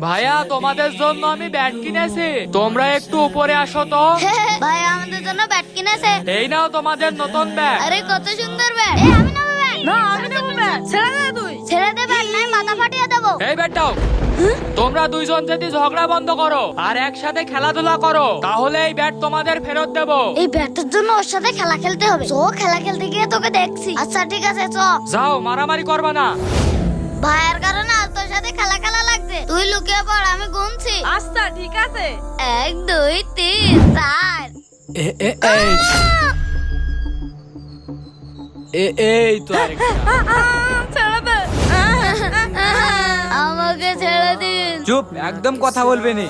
ভাইয়া তোমাদের জন্য আমি ব্যাট কিনেছি, তোমরা একটু উপরে আসো তো। ভাই আমাদের জন্য ব্যাট কিনেছে। এই নাও তোমাদের নতুন ব্যাট। আরে কত সুন্দর ব্যাট। আমি নেবো ব্যাট। না আমি নেবো ব্যাট। ছেড়ে দে তুই। ছেড়ে দে ব্যাট, নাই মাথা ফাটিয়ে দেবো। এই ব্যাটটাও। তোমরা দুইজন যদি ঝগড়া বন্ধ করো আর একসাথে খেলাধুলা করো তাহলে এই ব্যাট তোমাদের ফেরত দেবো। এই ব্যাটের জন্য ওর সাথে খেলা খেলতে হবে। তো খেলা খেলতে গিয়ে তোকে দেখছি। আচ্ছা ঠিক আছে চ। যাও, মারামারি করবা না। ভাইয়ের কারণে আজ তোর সাথে খেলা খেলা লাগছে। তুই লুকিয়ে পড়, আমি গুনছি। আচ্ছা ঠিক আছে। 1 2 3 4। এই তো আরেকটা। ছেড়ে দে। আমাকে ছেড়ে দিন। চুপ, একদম কথা বলবে না।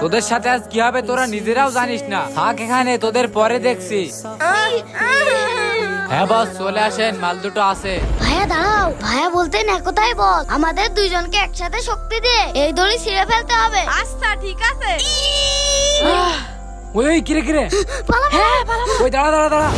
তোদের সাথে আজ কি হবে তোরা নিজেরাও জানিস না। থাক এখানে, তোদের পরে দেখছি। হ্যাঁ বস, চলে আসেন, মাল দুটো আছে। ভাইয়া দাঁড়াও, ভাইয়া বলতে না কোথায় বল। আমাদের দুইজনকে একসাথে শক্তি দিয়ে এই দড়ি ছিঁড়ে ফেলতে হবে। আচ্ছা ঠিক আছে। ওই কিরে কিরে, ওই দাঁড়া দাঁড়া দাঁড়া।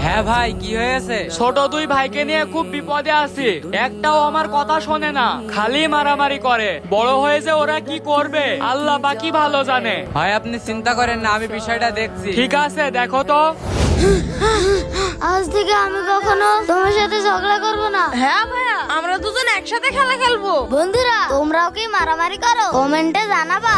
হ্যাঁ ভাই, কি হয়েছে? ছোট দুই ভাইকে নিয়ে খুব বিপদে আছি। একটাও আমার কথা শোনে না, খালি মারামারি করে। বড় হয়েছে ওরা কি করবে আল্লাহ বাকি ভালো জানে। ভাই আপনি চিন্তা করেন না, আমি বিষয়টা দেখছি। ঠিক আছে, দেখো তো। আজ থেকে আমি কখনো তোমার সাথে ঝগড়া করব না। হ্যাঁ ভাইয়া, আমরা দুজন একসাথে খেলা খেলবো। বন্ধুরা তোমরাও কি মারামারি করো? কমেন্টে জানাবা।